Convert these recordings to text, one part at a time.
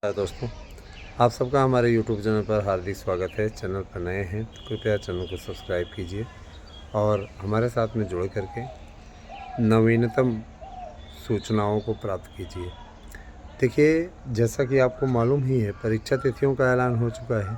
दोस्तों, आप सबका हमारे YouTube चैनल पर हार्दिक स्वागत है। चैनल पर नए हैं तो कृपया चैनल को सब्सक्राइब कीजिए और हमारे साथ में जुड़ करके नवीनतम सूचनाओं को प्राप्त कीजिए। देखिए, जैसा कि आपको मालूम ही है, परीक्षा तिथियों का ऐलान हो चुका है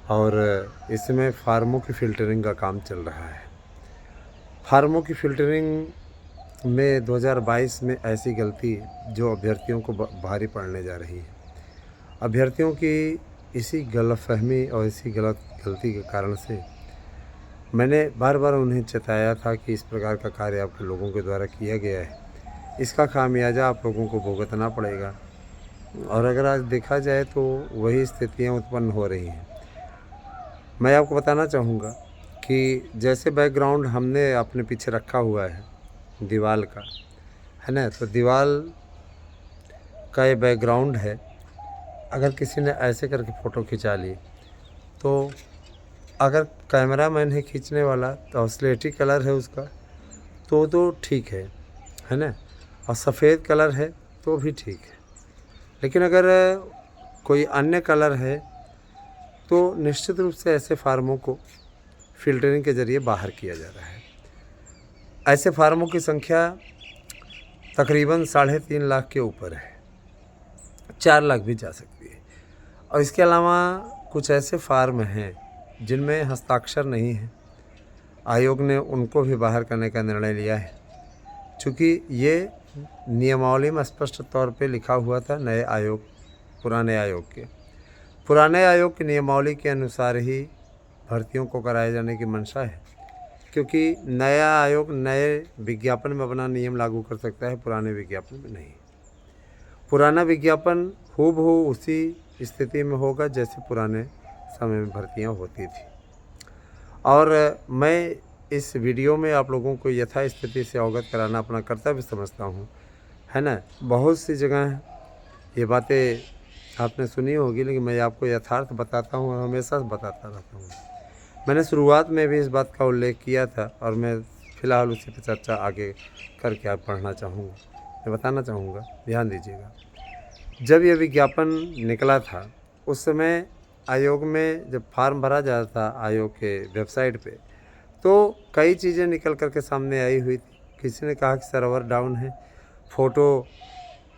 और इस समय फार्मों की फ़िल्टरिंग का काम चल रहा है। फार्मों की फ़िल्टरिंग में 2022 में ऐसी गलती जो अभ्यर्थियों को भारी पड़ने जा रही है। अभ्यर्थियों की इसी गलतफ़हमी और इसी गलती के कारण से मैंने बार बार उन्हें चेताया था कि इस प्रकार का कार्य आप लोगों के द्वारा किया गया है, इसका खामियाजा आप लोगों को भुगतना पड़ेगा। और अगर आज देखा जाए तो वही स्थितियां उत्पन्न हो रही हैं। मैं आपको बताना चाहूँगा कि जैसे बैकग्राउंड हमने अपने पीछे रखा हुआ है दीवार का, है ना, तो दीवार का ये बैकग्राउंड है। अगर किसी ने ऐसे करके फ़ोटो खिंचा ली तो अगर कैमरामैन है खींचने वाला तो स्लेटी कलर है उसका तो ठीक है ना, और सफ़ेद कलर है तो भी ठीक है। लेकिन अगर कोई अन्य कलर है तो निश्चित रूप से ऐसे फार्मों को फ़िल्टरिंग के ज़रिए बाहर किया जा रहा है। ऐसे फार्मों की संख्या तकरीबन 3.5 लाख के ऊपर है, 4 लाख भी जा सकती है। और इसके अलावा कुछ ऐसे फार्म हैं जिनमें हस्ताक्षर नहीं है। आयोग ने उनको भी बाहर करने का निर्णय लिया है, चूँकि ये नियमावली में स्पष्ट तौर पे लिखा हुआ था पुराने आयोग की नियमावली के अनुसार ही भर्तियों को कराए जाने की मंशा है, क्योंकि नया आयोग नए विज्ञापन में अपना नियम लागू कर सकता है, पुराने विज्ञापन में नहीं। पुराना विज्ञापन हूबहू उसी स्थिति में होगा जैसे पुराने समय में भर्तियां होती थी। और मैं इस वीडियो में आप लोगों को यथा स्थिति से अवगत कराना अपना कर्तव्य समझता हूं, है ना। बहुत सी जगह ये बातें आपने सुनी होगी, लेकिन मैं आपको यथार्थ बताता हूं और हमेशा बताता रहता हूं। मैंने शुरुआत में भी इस बात का उल्लेख किया था और मैं फ़िलहाल उसी पर चर्चा आगे करके आप पढ़ना चाहूँगा, मैं बताना चाहूँगा। ध्यान दीजिएगा। जब यह विज्ञापन निकला था उस समय आयोग में जब फॉर्म भरा जाता था आयोग के वेबसाइट पे, तो कई चीज़ें निकल कर के सामने आई हुई थी। किसी ने कहा कि सर्वर डाउन है, फ़ोटो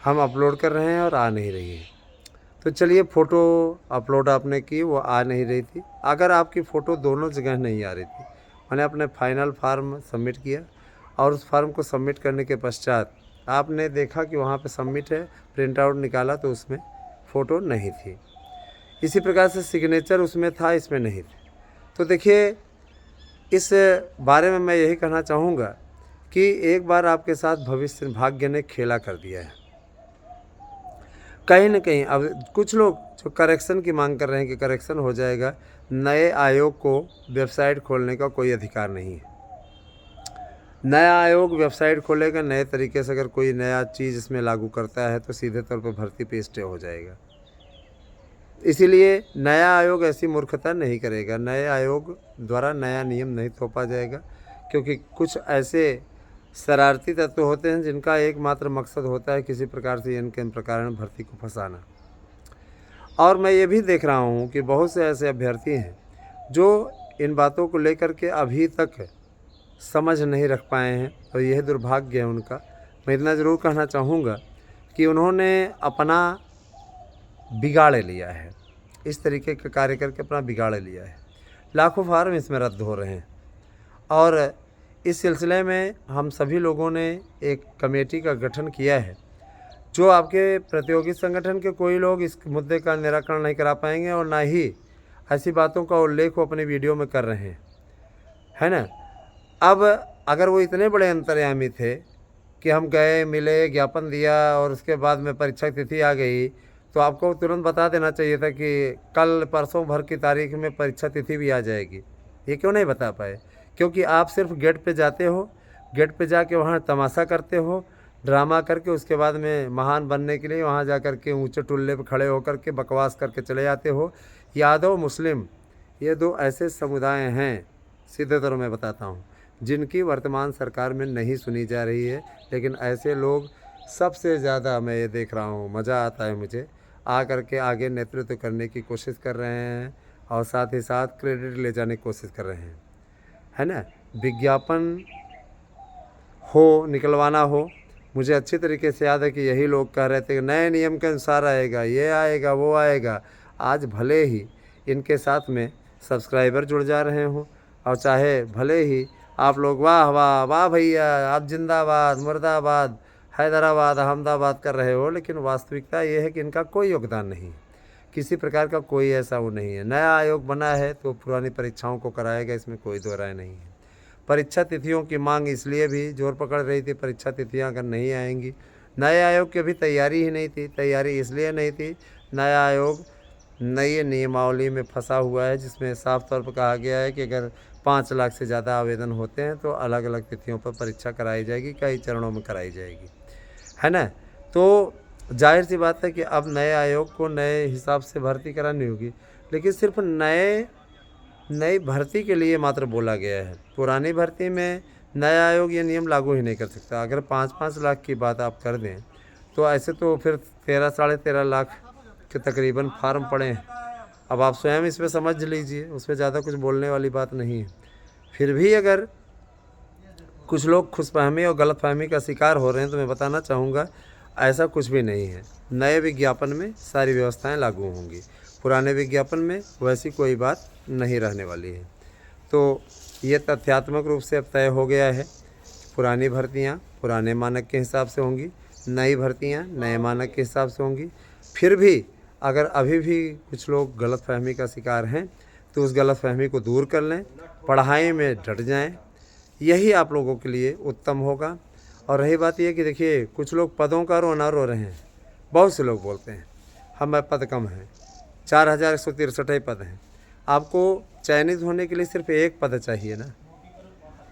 हम अपलोड कर रहे हैं और आ नहीं रही है। तो चलिए, फ़ोटो अपलोड आपने की, वो आ नहीं रही थी। अगर आपकी फ़ोटो दोनों जगह नहीं आ रही थी, मैंने अपने फाइनल फार्म सबमिट किया और उस फार्म को सबमिट करने के पश्चात आपने देखा कि वहाँ पे सबमिट है, प्रिंट आउट निकाला तो उसमें फ़ोटो नहीं थी। इसी प्रकार से सिग्नेचर उसमें था, इसमें नहीं थी। तो देखिए, इस बारे में मैं यही कहना चाहूँगा कि एक बार आपके साथ भाग्य ने खेला कर दिया है। कहीं न कहीं अब कुछ लोग जो करेक्शन की मांग कर रहे हैं कि करेक्शन हो जाएगा, नए आयोग को वेबसाइट खोलने का कोई अधिकार नहीं है। नया आयोग वेबसाइट खोलेगा, नए तरीके से अगर कोई नया चीज़ इसमें लागू करता है तो सीधे तौर पर भर्ती पे स्टे हो जाएगा। इसीलिए नया आयोग ऐसी मूर्खता नहीं करेगा, नए आयोग द्वारा नया नियम नहीं थोपा जाएगा, क्योंकि कुछ ऐसे शरारती तत्व होते हैं जिनका एकमात्र मकसद होता है किसी प्रकार से इनके प्रकार भर्ती को फंसाना। और मैं ये भी देख रहा हूँ कि बहुत से ऐसे अभ्यर्थी हैं जो इन बातों को लेकर के अभी तक समझ नहीं रख पाए हैं, और यह दुर्भाग्य है उनका। मैं इतना ज़रूर कहना चाहूँगा कि उन्होंने अपना बिगाड़ लिया है, इस तरीके का कार्य करके अपना बिगाड़ लिया है। लाखों फार्म इसमें रद्द हो रहे हैं और इस सिलसिले में हम सभी लोगों ने एक कमेटी का गठन किया है। जो आपके प्रतियोगी संगठन के कोई लोग इस मुद्दे का निराकरण नहीं करा पाएंगे और ना ही ऐसी बातों का उल्लेख वो अपने वीडियो में कर रहे हैं, है ना। अब अगर वो इतने बड़े अंतर्यामी थे कि हम गए, मिले, ज्ञापन दिया और उसके बाद में परीक्षा तिथि आ गई, तो आपको तुरंत बता देना चाहिए था कि कल परसों भर की तारीख में परीक्षा तिथि भी आ जाएगी। ये क्यों नहीं बता पाए? क्योंकि आप सिर्फ गेट पे जाते हो, गेट पे जाके वहाँ तमाशा करते हो, ड्रामा करके उसके बाद में महान बनने के लिए वहाँ जा कर के ऊँचे टुल्ले पे खड़े होकर के बकवास करके चले जाते हो। यादव, मुस्लिम, ये 2 ऐसे समुदाय हैं, सीधे तौर में बताता हूँ, जिनकी वर्तमान सरकार में नहीं सुनी जा रही है। लेकिन ऐसे लोग सबसे ज़्यादा मैं ये देख रहा हूँ, मज़ा आता है मुझे। आ करके आगे नेतृत्व करने की कोशिश कर रहे हैं और साथ ही साथ क्रेडिट ले जाने की कोशिश कर रहे हैं, है ना। विज्ञापन हो, निकलवाना हो, मुझे अच्छी तरीके से याद है कि यही लोग कह रहे थे कि नए नियम के अनुसार आएगा, ये आएगा, वो आएगा। आज भले ही इनके साथ में सब्सक्राइबर जुड़ जा रहे हों और चाहे भले ही आप लोग वाह वाह वाह भैया आप जिंदाबाद मुर्दाबाद हैदराबाद अहमदाबाद कर रहे हो, लेकिन वास्तविकता ये है कि इनका कोई योगदान नहीं है, किसी प्रकार का कोई ऐसा वो नहीं है। नया आयोग बना है तो पुरानी परीक्षाओं को कराएगा, इसमें कोई दो राय नहीं है। परीक्षा तिथियों की मांग इसलिए भी जोर पकड़ रही थी, परीक्षा तिथियां अगर नहीं आएंगी, नए आयोग की अभी तैयारी ही नहीं थी। तैयारी इसलिए नहीं थी, नया आयोग नई नियमावली में फंसा हुआ है जिसमें साफ तौर पर कहा गया है कि अगर 5 लाख से ज़्यादा आवेदन होते हैं तो अलग अलग तिथियों पर परीक्षा कराई जाएगी, कई चरणों में कराई जाएगी, है ना। तो जाहिर सी बात है कि अब नए आयोग को नए हिसाब से भर्ती करानी होगी, लेकिन सिर्फ नई भर्ती के लिए मात्र बोला गया है। पुरानी भर्ती में नया आयोग ये नियम लागू ही नहीं कर सकता। अगर 5-5 लाख की बात आप कर दें तो ऐसे तो फिर 13-13.5 लाख के तकरीबन फार्म पड़े हैं। अब आप स्वयं इसमें समझ लीजिए, उसमें ज़्यादा कुछ बोलने वाली बात नहीं है। फिर भी अगर कुछ लोग खुशफहमी और गलतफहमी का शिकार हो रहे हैं तो मैं बताना चाहूँगा ऐसा कुछ भी नहीं है। नए विज्ञापन में सारी व्यवस्थाएं लागू होंगी, पुराने विज्ञापन में वैसी कोई बात नहीं रहने वाली है। तो ये तथ्यात्मक रूप से अब तय हो गया है, पुरानी भर्तियां पुराने मानक के हिसाब से होंगी, नई भर्तियां नए मानक के हिसाब से होंगी। फिर भी अगर अभी भी कुछ लोग गलतफहमी का शिकार हैं तो उस गलतफहमी को दूर कर लें, पढ़ाई में डट जाएं, यही आप लोगों के लिए उत्तम होगा। और रही बात यह कि देखिए कुछ लोग पदों का रोना रो रहे हैं। बहुत से लोग बोलते हैं हमें पद कम है, 4163 पद हैं। आपको चयनित होने के लिए सिर्फ एक पद चाहिए ना।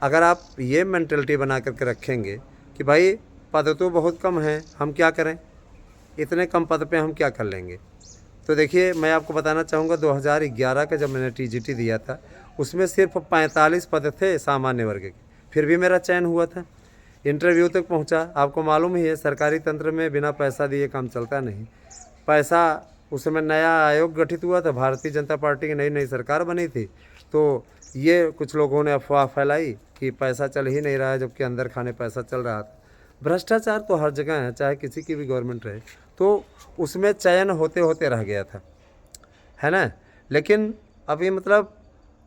अगर आप ये मेंटलिटी बना करके रखेंगे कि भाई पद तो बहुत कम हैं, हम क्या करें, इतने कम पद पे हम क्या कर लेंगे। तो देखिए मैं आपको बताना चाहूँगा 2011 का जब मैंने टीजीटी दिया था उसमें सिर्फ 45 पद थे सामान्य वर्ग के, फिर भी मेरा चयन हुआ था, इंटरव्यू तक पहुंचा। आपको मालूम ही है सरकारी तंत्र में बिना पैसा दिए काम चलता नहीं। पैसा उस समय नया आयोग गठित हुआ था, भारतीय जनता पार्टी की नई नई सरकार बनी थी, तो ये कुछ लोगों ने अफवाह फैलाई कि पैसा चल ही नहीं रहा है, जबकि अंदर खाने पैसा चल रहा था। भ्रष्टाचार तो हर जगह है, चाहे किसी की भी गवर्नमेंट रहे। तो उसमें चयन होते होते रह गया था, है ना। लेकिन अभी मतलब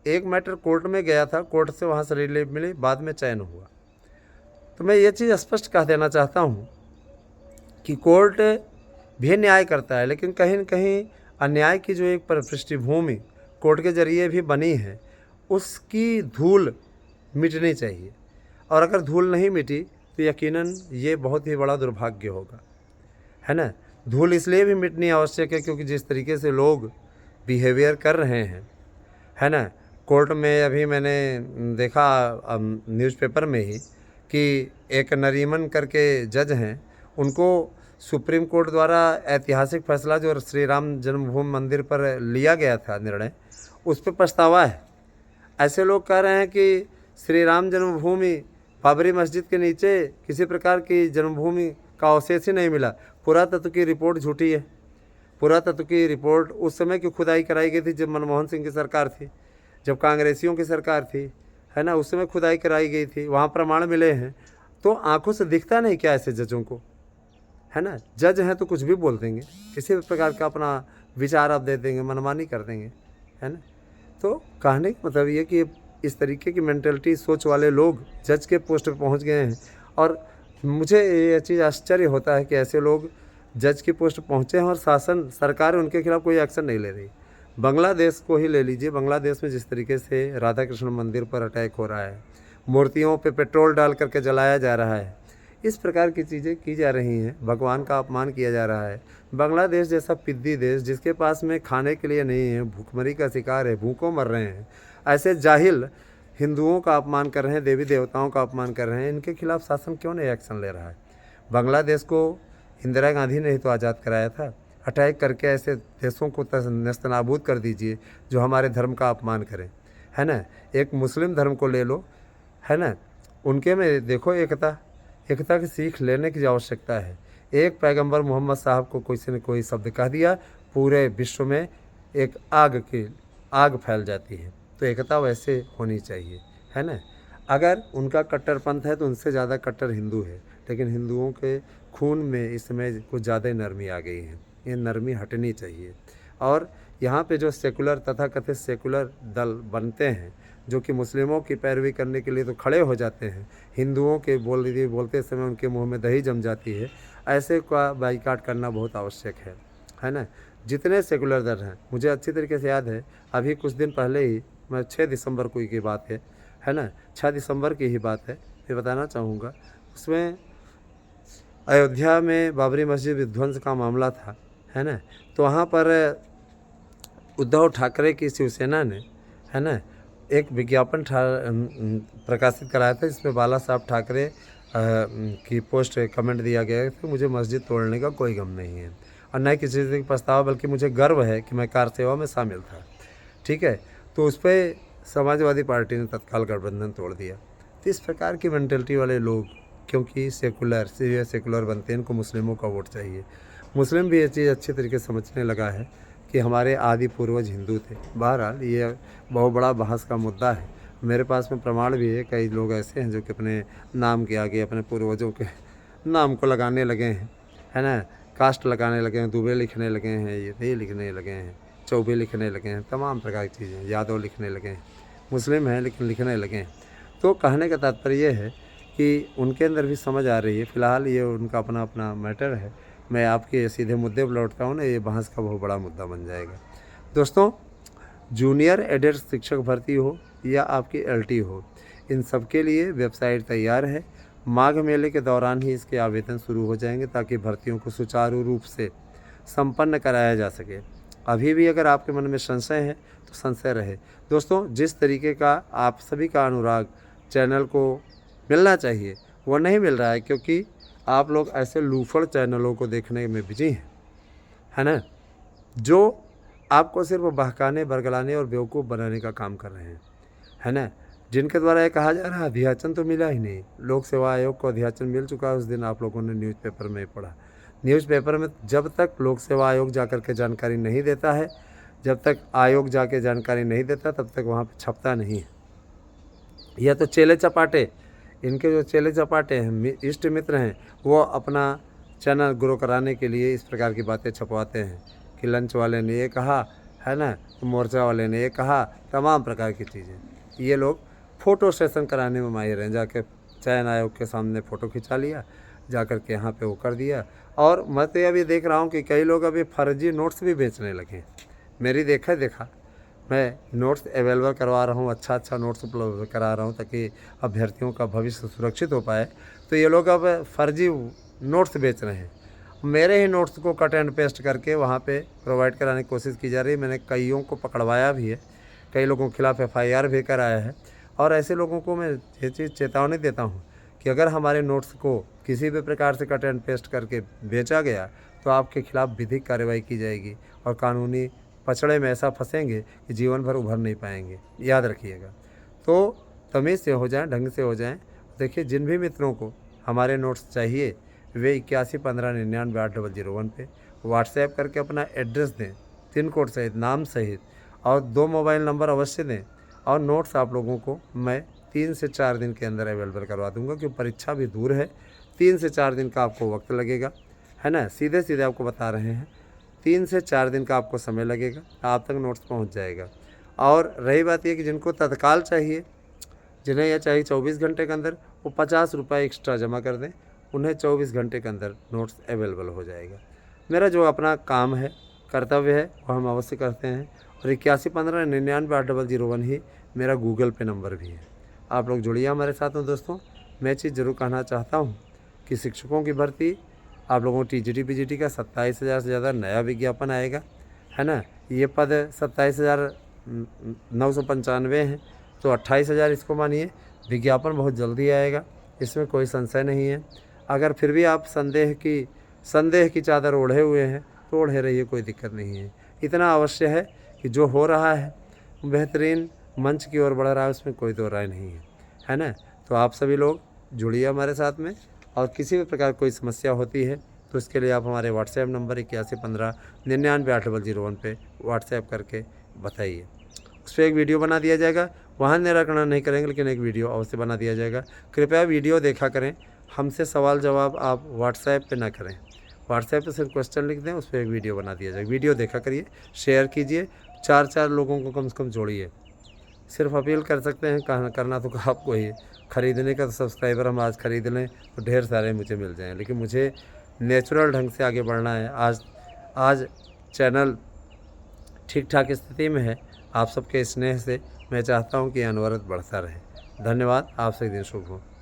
एक मैटर कोर्ट में गया था, कोर्ट से वहाँ से रिलीफ मिली, बाद में चयन हुआ। तो मैं ये चीज़ स्पष्ट कह देना चाहता हूँ कि कोर्ट भी न्याय करता है, लेकिन कहीं न कहीं अन्याय की जो एक पृष्ठभूमि कोर्ट के जरिए भी बनी है उसकी धूल मिटनी चाहिए। और अगर धूल नहीं मिटी तो यकीनन ये बहुत ही बड़ा दुर्भाग्य होगा, है ना। धूल इसलिए भी मिटनी आवश्यक है क्योंकि जिस तरीके से लोग बिहेवियर कर रहे हैं, है ना। कोर्ट में अभी मैंने देखा न्यूज़पेपर में ही कि एक नरीमन करके जज हैं, उनको सुप्रीम कोर्ट द्वारा ऐतिहासिक फैसला जो श्री राम जन्मभूमि मंदिर पर लिया गया था निर्णय, उस पर पछतावा है। ऐसे लोग कह रहे हैं कि श्री राम जन्मभूमि बाबरी मस्जिद के नीचे किसी प्रकार की जन्मभूमि का अवशेष ही नहीं मिला। पुरातत्व की रिपोर्ट झूठी है। पुरातत्व की रिपोर्ट उस समय की खुदाई कराई गई थी जब मनमोहन सिंह की सरकार थी, जब कांग्रेसियों की सरकार थी, है ना, उस समय खुदाई कराई गई थी, वहाँ प्रमाण मिले हैं। तो आंखों से दिखता नहीं क्या ऐसे जजों को, है ना। जज हैं तो कुछ भी बोल देंगे, किसी भी प्रकार का अपना विचार आप दे देंगे, मनमानी कर देंगे, है ना। तो कहने का मतलब ये कि इस तरीके की मेंटलिटी सोच वाले लोग जज के पोस्ट पे पहुंच गए हैं। और मुझे ये चीज़ आश्चर्य होता है कि ऐसे लोग जज की पोस्ट पहुँचे हैं और शासन सरकार उनके खिलाफ कोई एक्शन नहीं ले रही। बांग्लादेश को ही ले लीजिए, बांग्लादेश में जिस तरीके से राधा कृष्ण मंदिर पर अटैक हो रहा है, मूर्तियों पे पेट्रोल डाल करके जलाया जा रहा है, इस प्रकार की चीज़ें की जा रही हैं, भगवान का अपमान किया जा रहा है। बांग्लादेश जैसा पिद्दी देश जिसके पास में खाने के लिए नहीं है, भूखमरी का शिकार है, भूखों मर रहे हैं, ऐसे जाहिल हिंदुओं का अपमान कर रहे हैं, देवी देवताओं का अपमान कर रहे हैं, इनके खिलाफ शासन क्यों नहीं एक्शन ले रहा है। बांग्लादेश को इंदिरा गांधी ने ही तो आज़ाद कराया था। अटैक करके ऐसे देशों को नेस्तनाबूद कर दीजिए जो हमारे धर्म का अपमान करें, है ना। एक मुस्लिम धर्म को ले लो, है ना, उनके में देखो एकता की सीख लेने की आवश्यकता है। एक पैगंबर मोहम्मद साहब को किसी ने कोई शब्द कह दिया, पूरे विश्व में एक आग फैल जाती है। तो एकता वैसे होनी चाहिए, है ना। अगर उनका कट्टरपंथ है तो उनसे ज़्यादा कट्टर हिंदू है, लेकिन हिंदुओं के खून में इस समय कुछ ज़्यादा नरमी आ गई है। ये नरमी हटनी चाहिए। और यहाँ पे जो सेकुलर तथाकथित सेकुलर दल बनते हैं, जो कि मुस्लिमों की पैरवी करने के लिए तो खड़े हो जाते हैं, हिंदुओं के बोलते समय उनके मुंह में दही जम जाती है, ऐसे का बाइकाट करना बहुत आवश्यक है ना। जितने सेकुलर दल हैं, मुझे अच्छी तरीके से याद है, अभी कुछ दिन पहले ही, मैं 6 दिसंबर को की बात है ना, 6 दिसंबर की ही बात है, मैं बताना चाहूँगा। उसमें अयोध्या में बाबरी मस्जिद विध्वंस का मामला था, है ना। तो वहाँ पर उद्धव ठाकरे की शिवसेना ने, है ना, एक विज्ञापन प्रकाशित कराया था, जिसमें बाला साहब ठाकरे की पोस्ट कमेंट दिया गया है कि मुझे मस्जिद तोड़ने का कोई गम नहीं है और न किसी चीज़ की प्रस्ताव, बल्कि मुझे गर्व है कि मैं कार सेवा में शामिल था। ठीक है, तो उस पर समाजवादी पार्टी ने तत्काल गठबंधन तोड़ दिया। तो इस प्रकार की मेंटेलिटी वाले लोग, क्योंकि सेकुलर बनते हैं, इनको मुस्लिमों का वोट चाहिए। मुस्लिम भी ये चीज़ अच्छी तरीके से समझने लगा है कि हमारे आदि पूर्वज हिंदू थे। बहरहाल ये बहुत बड़ा बहस का मुद्दा है। मेरे पास में प्रमाण भी है, कई लोग ऐसे हैं जो कि अपने नाम के आगे अपने पूर्वजों के नाम को लगाने लगे हैं, है ना, कास्ट लगाने लगे हैं, दुबे लिखने लगे हैं, ये लिखने लगे हैं, चौबे लिखने लगे हैं, तमाम प्रकार की चीज़ें, यादव लिखने लगे हैं। मुस्लिम हैं लेकिन लिखने लगे हैं। तो कहने का तात्पर्य ये है कि उनके अंदर भी समझ आ रही है। फ़िलहाल ये उनका अपना अपना मैटर है। मैं आपके सीधे मुद्दे पर लौटता हूँ ना, ये बहस का बहुत बड़ा मुद्दा बन जाएगा। दोस्तों, जूनियर एडेड शिक्षक भर्ती हो या आपकी एलटी हो, इन सब के लिए वेबसाइट तैयार है। माघ मेले के दौरान ही इसके आवेदन शुरू हो जाएंगे, ताकि भर्तियों को सुचारू रूप से संपन्न कराया जा सके। अभी भी अगर आपके मन में संशय है तो संशय रहे। दोस्तों, जिस तरीके का आप सभी का अनुराग चैनल को मिलना चाहिए वो नहीं मिल रहा है, क्योंकि आप लोग ऐसे लूफड़ चैनलों को देखने में बिजी हैं, है ना, जो आपको सिर्फ बहकाने, बरगलाने और बेवकूफ़ बनाने का काम कर रहे हैं, है ना। जिनके द्वारा ये कहा जा रहा है अध्याचन तो मिला ही नहीं। लोक सेवा आयोग को अध्याचन मिल चुका है, उस दिन आप लोगों ने न्यूज़पेपर में पढ़ा। न्यूज़पेपर में जब तक लोक सेवा आयोग जाकर के जानकारी नहीं देता है, जब तक आयोग जाके जानकारी नहीं देता, तब तक वहाँ पे छपता नहीं है। यह तो चेले चपाटे, इनके जो चेले चपाटे हैं, इष्ट मित्र हैं, वो अपना चैनल ग्रो कराने के लिए इस प्रकार की बातें छपवाते हैं कि लंच वाले ने ये कहा, है ना, तो मोर्चा वाले ने ये कहा, तमाम प्रकार की चीज़ें। ये लोग फ़ोटो सेशन कराने में माहिर हैं। जाके चयन आयोग के सामने फ़ोटो खिंचा लिया, जाकर के यहाँ पे वो कर दिया। और मैं तो अभी देख रहा हूँ कि कई लोग अभी फर्जी नोट्स भी बेचने लगे हैं। मेरी देखा मैं नोट्स अवेलेबल करवा रहा हूँ, अच्छा नोट्स उपलब्ध करा रहा हूँ, ताकि अभ्यर्थियों का भविष्य सुरक्षित हो पाए। तो ये लोग अब फर्जी नोट्स बेच रहे हैं। मेरे ही नोट्स को कट एंड पेस्ट करके वहाँ पे प्रोवाइड कराने की कोशिश की जा रही है। मैंने कईयों को पकड़वाया भी है, कई लोगों के खिलाफ़ FIR भी कराया है। और ऐसे लोगों को मैं ये चीज़ चेतावनी देता हूँ कि अगर हमारे नोट्स को किसी भी प्रकार से कट एंड पेस्ट करके बेचा गया तो आपके खिलाफ़ विधिक कार्रवाई की जाएगी और कानूनी पचड़े में ऐसा फंसेंगे कि जीवन भर उभर नहीं पाएंगे। याद रखिएगा। तो तमीज़ से हो जाएं, ढंग से हो जाएं। देखिए, जिन भी मित्रों को हमारे नोट्स चाहिए वे 8115998001 पे व्हाट्सएप करके अपना एड्रेस दें, पिन कोड सहित, नाम सहित, और 2 मोबाइल नंबर अवश्य दें। और नोट्स आप लोगों को मैं 3 से 4 दिन के अंदर अवेलेबल करवा दूंगा, क्योंकि परीक्षा भी दूर है। 3 से 4 दिन का आपको वक्त लगेगा, है ना, सीधे आपको बता रहे हैं। 3 से 4 दिन का आपको समय लगेगा, आप तक नोट्स पहुंच जाएगा। और रही बात यह कि जिनको तत्काल चाहिए, जिन्हें यह चाहिए 24 घंटे के अंदर, वो 50 रुपये एक्स्ट्रा जमा कर दें, उन्हें 24 घंटे के अंदर नोट्स अवेलेबल हो जाएगा। मेरा जो अपना काम है, कर्तव्य है, वो हम अवश्य करते हैं। और 8115998001 ही मेरा गूगल पे नंबर भी है। आप लोग जुड़िए हमारे साथ में। दोस्तों, मैं चीज़ ज़रूर कहना चाहता हूँ कि शिक्षकों की भर्ती, आप लोगों को TGT PGT का 27,000 से ज़्यादा नया विज्ञापन आएगा, है ना। ये पद 27,995 हैं, तो 28,000 इसको मानिए। विज्ञापन बहुत जल्दी आएगा, इसमें कोई संशय नहीं है। अगर फिर भी आप संदेह की चादर ओढ़े हुए हैं तो ओढ़े रहिए, कोई दिक्कत नहीं है। इतना अवश्य है कि जो हो रहा है बेहतरीन मंच की ओर बढ़ रहा है, उसमें कोई दो राय नहीं है ना। तो आप सभी लोग जुड़िए हमारे साथ में, और किसी भी प्रकार कोई समस्या होती है तो इसके लिए आप हमारे व्हाट्सएप नंबर 8115 99 8001 पे व्हाट्सएप करके बताइए। उस पर एक वीडियो बना दिया जाएगा। वहाँ निराकरण नहीं करेंगे, लेकिन एक वीडियो अवश्य बना दिया जाएगा। कृपया वीडियो देखा करें। हमसे सवाल जवाब आप व्हाट्सएप पे ना करें। व्हाट्सएप पे सिर्फ क्वेश्चन लिख दें, उस पर एक वीडियो बना दिया जाएगा। वीडियो देखा करिए, शेयर कीजिए, 4 लोगों को कम से कम जोड़िए। सिर्फ अपील कर सकते हैं, करना तो आपको ही है। ख़रीदने का तो सब्सक्राइबर हम आज ख़रीद लें तो ढेर सारे मुझे मिल जाएँ, लेकिन मुझे नेचुरल ढंग से आगे बढ़ना है। आज चैनल ठीक ठाक स्थिति में है। आप सबके स्नेह से मैं चाहता हूं कि अनवरत बढ़ता रहे। धन्यवाद। आप से दिन शुभ हो।